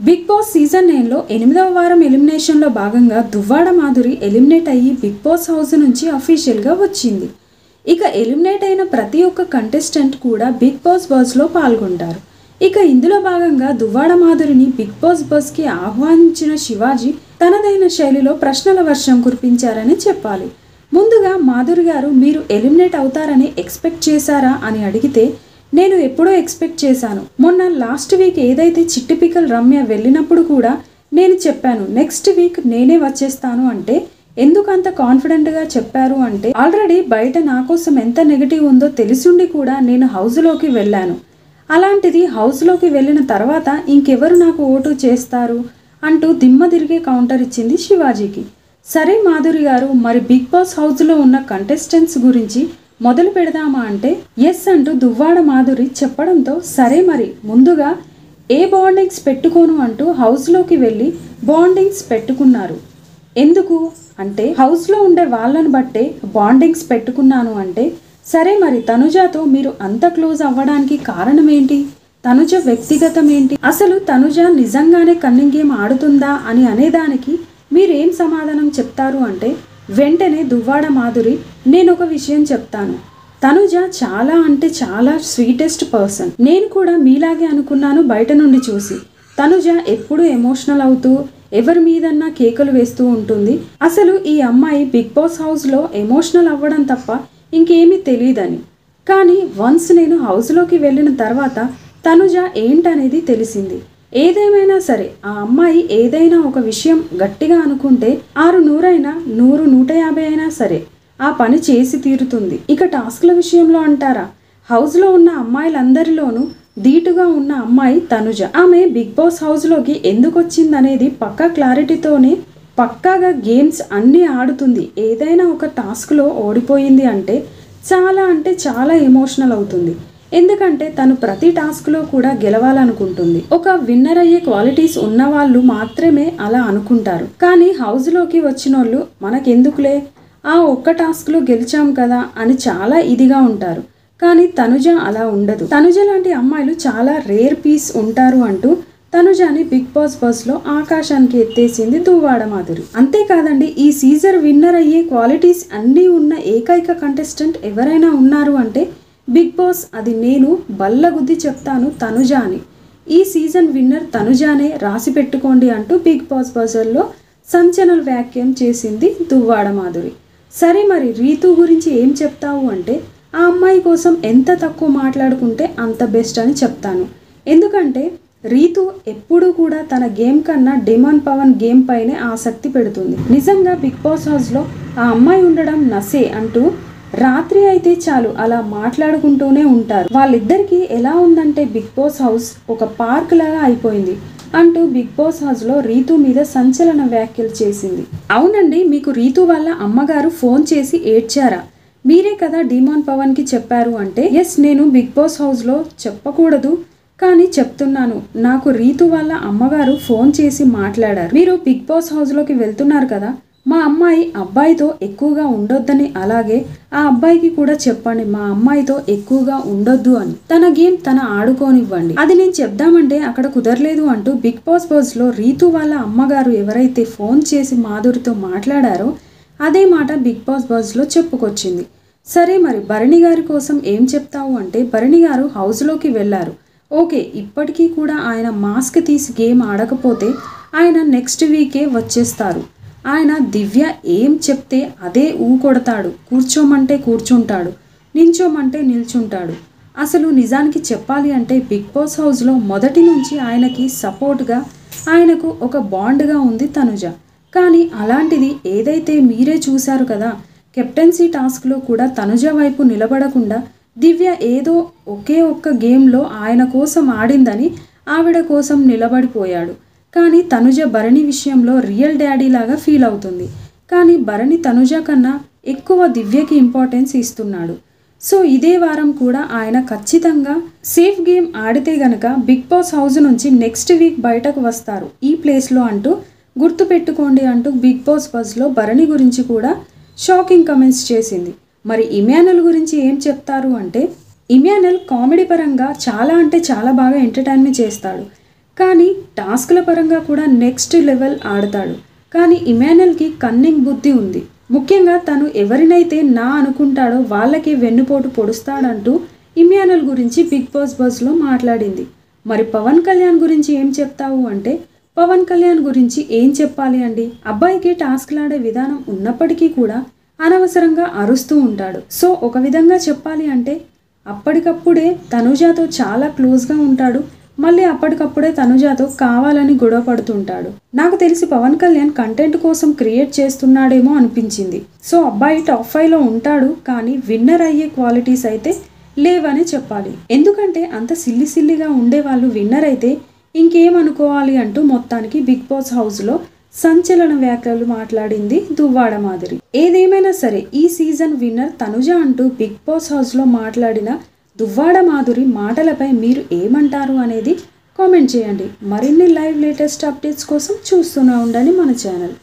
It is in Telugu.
బిగ్ బాస్ సీజన్ 9లో 8వ వారం ఎలిమినేషన్లో భాగంగా దువ్వాడ మాధురి ఎలిమినేట్ అయ్యి బిగ్ బాస్ హౌస్ నుంచి అఫీషియల్గా వచ్చింది. ఇక ఎలిమినేట్ అయిన ప్రతి ఒక్క కంటెస్టెంట్ కూడా బిగ్ బాస్ బస్లో పాల్గొంటారు. ఇక ఇందులో భాగంగా దువ్వాడ మాధురిని బిగ్ బాస్ బస్కి ఆహ్వానించిన శివాజీ తనదైన శైలిలో ప్రశ్నల వర్షం కురిపించారని చెప్పాలి. ముందుగా మాధురి గారు మీరు ఎలిమినేట్ అవుతారని ఎక్స్పెక్ట్ చేశారా అని అడిగితే, నేను ఎప్పుడో ఎక్స్పెక్ట్ చేశాను. మొన్న లాస్ట్ వీక్ ఏదైతే చిట్టిపికల్ రమ్య వెళ్ళినప్పుడు కూడా నేను చెప్పాను నెక్స్ట్ వీక్ నేనే వచ్చేస్తాను అంటే, ఎందుకు అంత కాన్ఫిడెంట్గా చెప్పారు అంటే, ఆల్రెడీ బయట నా కోసం ఎంత నెగిటివ్ ఉందో తెలిసిండి కూడా నేను హౌస్లోకి వెళ్ళాను. అలాంటిది హౌస్లోకి వెళ్ళిన తర్వాత ఇంకెవరు నాకు ఓటు చేస్తారు అంటూ దిమ్మ తిరిగే కౌంటర్ ఇచ్చింది శివాజీకి. సరే మాధురి గారు, మరి బిగ్ బాస్ హౌస్లో ఉన్న కంటెస్టెంట్స్ గురించి మొదలు పెడదామా అంటే ఎస్ అంటూ దువ్వాడ మాధురి చెప్పడంతో, సరే మరి ముందుగా ఏ బాండింగ్స్ పెట్టుకోను అంటూ హౌస్లోకి వెళ్ళి బాండింగ్స్ పెట్టుకున్నారు. ఎందుకు అంటే హౌస్లో ఉండే వాళ్ళని బట్టే బాండింగ్స్ పెట్టుకున్నాను అంటే, సరే మరి తనుజాతో మీరు అంత క్లోజ్ అవ్వడానికి కారణం ఏంటి? తనుజ వ్యక్తిగతం ఏంటి? అసలు తనుజ నిజంగానే కన్నింగ్ గేమ్ ఆడుతుందా అని అనేదానికి మీరేం సమాధానం చెప్తారు అంటే, వెంటనే దువ్వాడ మాధురి నేను ఒక విషయం చెప్తాను. తనుజ చాలా అంటే చాలా స్వీటెస్ట్ పర్సన్. నేను కూడా మీలాగే అనుకున్నాను బయట నుండి చూసి. తనుజ ఎప్పుడు ఎమోషనల్ అవుతూ ఎవరి మీదన్నా కేకలు వేస్తూ ఉంటుంది. అసలు ఈ అమ్మాయి బిగ్ బాస్ హౌస్లో ఎమోషనల్ అవ్వడం తప్ప ఇంకేమీ తెలియదని. కానీ వన్స్ నేను హౌస్లోకి వెళ్ళిన తర్వాత తనుజ ఏంటనేది తెలిసింది. ఏదేమైనా సరే ఆ అమ్మాయి ఏదైనా ఒక విషయం గట్టిగా అనుకుంటే 600 అయినా 100 150 అయినా సరే ఆ పని చేసి తీరుతుంది. ఇక టాస్క్ల విషయంలో అంటారా, హౌస్లో ఉన్న అమ్మాయిలందరిలోనూ ధీటుగా ఉన్న అమ్మాయి తనుజ. ఆమె బిగ్ బాస్ హౌస్లోకి ఎందుకు వచ్చిందనేది పక్కా క్లారిటీతోనే పక్కాగా గేమ్స్ అన్నీ ఆడుతుంది. ఏదైనా ఒక టాస్క్లో ఓడిపోయింది అంటే చాలా ఎమోషనల్ అవుతుంది. ఎందుకంటే తను ప్రతి టాస్క్లో కూడా గెలవాలనుకుంటుంది. ఒక విన్నర్ అయ్యే క్వాలిటీస్ ఉన్న వాళ్ళు మాత్రమే అలా అనుకుంటారు. కానీ హౌస్లోకి వచ్చిన వాళ్ళు మనకెందుకులే ఆ ఒక్క టాస్క్లో గెలిచాం కదా అని చాలా ఇదిగా ఉంటారు. కానీ తనుజ అలా ఉండదు. తనుజ లాంటి అమ్మాయిలు చాలా రేర్ పీస్ ఉంటారు అంటూ తనుజాని బిగ్ బాస్ బస్లో ఆకాశానికి ఎత్తేసింది దువ్వాడ మాధురి. అంతేకాదండి, ఈ సీజన్ విన్నర్ అయ్యే క్వాలిటీస్ అన్నీ ఉన్న ఏకైక కంటెస్టెంట్ ఎవరైనా ఉన్నారు అంటే బిగ్ బాస్, అది నేను బల్లగుద్ది చెప్తాను తనుజ అని. ఈ సీజన్ విన్నర్ తనుజానే, రాసి పెట్టుకోండి అంటూ బిగ్ బాస్ బజర్లో సంచలన వ్యాఖ్యం చేసింది దువ్వాడ మాధురి. సరే మరి రీతు గురించి ఏం చెప్తావు అంటే, ఆ అమ్మాయి కోసం ఎంత తక్కువ మాట్లాడుకుంటే అంత బెస్ట్ అని చెప్తాను. ఎందుకంటే రీతు ఎప్పుడూ కూడా తన గేమ్ కన్నా డిమాండ్ పవన్ గేమ్ పైనే ఆసక్తి పెడుతుంది. నిజంగా బిగ్ బాస్ హౌస్లో ఆ అమ్మాయి ఉండడం నసే అంటూ రాత్రి అయితే చాలు అలా మాట్లాడుకుంటూనే ఉంటారు. వాళ్ళిద్దరికీ ఎలా ఉందంటే బిగ్ బాస్ హౌస్ ఒక పార్క్ లాగా అయిపోయింది అంటూ బిగ్ బాస్ హౌస్లో రీతు మీద సంచలన వ్యాఖ్యలు చేసింది. అవునండి, మీకు రీతు వాళ్ళ అమ్మగారు ఫోన్ చేసి ఏడ్చారా? మీరే కదా డిమాండ్ పవన్కి చెప్పారు అంటే, ఎస్ నేను బిగ్ బాస్ హౌస్లో చెప్పకూడదు కానీ చెప్తున్నాను. నాకు రీతు వాళ్ళ అమ్మగారు ఫోన్ చేసి మాట్లాడారు. మీరు బిగ్ బాస్ హౌస్లోకి వెళ్తున్నారు కదా, మా అమ్మాయి అబ్బాయితో ఎక్కువగా ఉండొద్దని, అలాగే ఆ అబ్బాయికి కూడా చెప్పండి మా అమ్మాయితో ఎక్కువగా ఉండొద్దు అని. తన గేమ్ తన ఆడుకోనివ్వండి. అది నేను చెప్దామంటే అక్కడ కుదరలేదు అంటూ బిగ్ బాస్ బస్లో రీతు వాళ్ళ అమ్మగారు ఎవరైతే ఫోన్ చేసి మాధురితో మాట్లాడారో అదే మాట బిగ్ బాస్ బస్లో చెప్పుకొచ్చింది. సరే మరి భరణి గారి కోసం ఏం చెప్తావు అంటే, భరణి గారు హౌస్లోకి వెళ్ళారు. ఓకే, ఇప్పటికీ కూడా ఆయన మాస్క్ తీసి గేమ్ ఆడకపోతే ఆయన నెక్స్ట్ వీకే వచ్చేస్తారు. ఆయన దివ్య ఏం చెప్తే అదే కొడతాడు. కూర్చోమంటే కూర్చుంటాడు, నిల్చోమంటే నిల్చుంటాడు. అసలు నిజానికి చెప్పాలి అంటే బిగ్ బాస్ హౌస్లో మొదటి నుంచి ఆయనకి సపోర్ట్గా, ఆయనకు ఒక బాండ్గా ఉంది తనుజ. కానీ అలాంటిది ఏదైతే మీరే చూశారు కదా, కెప్టెన్సీ టాస్క్లో కూడా తనుజ వైపు నిలబడకుండా దివ్య ఏదో ఒకే ఒక్క గేమ్లో ఆయన కోసం ఆడిందని ఆవిడ కోసం నిలబడిపోయాడు. కానీ తనుజ భరణి విషయంలో రియల్ డాడీ లాగా ఫీల్ అవుతుంది. కానీ భరణి తనుజ కన్నా ఎక్కువ దివ్యకి ఇంపార్టెన్స్ ఇస్తున్నాడు. సో ఇదే వారం కూడా ఆయన ఖచ్చితంగా సేఫ్ గేమ్ ఆడితే గనక బిగ్ బాస్ హౌస్ నుంచి నెక్స్ట్ వీక్ బయటకు వస్తారు ఈ ప్లేస్లో అంటూ గుర్తుపెట్టుకోండి అంటూ బిగ్ బాస్ బస్లో భరణి గురించి కూడా షాకింగ్ కమెంట్స్ చేసింది. మరి ఇమాన్యుల్ గురించి ఏం చెప్తారు అంటే, ఇమాన్యుల్ కామెడీ పరంగా చాలా అంటే చాలా బాగా ఎంటర్టైన్మెంట్ చేస్తాడు. కానీ టాస్క్ల పరంగా కూడా నెక్స్ట్ లెవెల్ ఆడతాడు. కానీ ఇమాన్యుయల్కి కన్నింగ్ బుద్ధి ఉంది. ముఖ్యంగా తను ఎవరినైతే నా అనుకుంటాడో వాళ్ళకి వెన్నుపోటు పొడుస్తాడంటూ ఇమాన్యుయల్ గురించి బిగ్ బాస్ బజ్లో మాట్లాడింది. మరి పవన్ కళ్యాణ్ గురించి ఏం చెప్తావు అంటే, పవన్ కళ్యాణ్ గురించి ఏం చెప్పాలి అండి, అబ్బాయికి టాస్క్లాడే విధానం ఉన్నప్పటికీ కూడా అనవసరంగా అరుస్తూ ఉంటాడు. సో ఒక విధంగా చెప్పాలి అంటే అప్పటికప్పుడే తనుజాతో చాలా క్లోజ్గా ఉంటాడు. మళ్ళీ అప్పటికప్పుడే తనుజాతో కావాలని గొడవ పడుతుంటాడు. నాకు తెలిసి పవన్ కళ్యాణ్ కంటెంట్ కోసం క్రియేట్ చేస్తున్నాడేమో అనిపించింది. సో అబ్బాయి టాప్ 5లో ఉంటాడు, కానీ విన్నర్ అయ్యే క్వాలిటీస్ అయితే లేవని చెప్పాలి. ఎందుకంటే అంత సిల్లిగా ఉండేవాళ్ళు విన్నర్ అయితే ఇంకేమనుకోవాలి అంటూ మొత్తానికి బిగ్ బాస్ హౌస్లో సంచలన వ్యాఖ్యలు మాట్లాడింది దువ్వాడ మాధురి. ఏదేమైనా సరే ఈ సీజన్ విన్నర్ తనుజ అంటూ బిగ్ బాస్ హౌస్లో మాట్లాడిన దువ్వాడ మాధురి మాటలపై మీరు ఏమంటారు అనేది కామెంట్ చేయండి. మరిన్ని లైవ్ లేటెస్ట్ అప్డేట్స్ కోసం చూస్తూనే ఉండండి మన ఛానల్.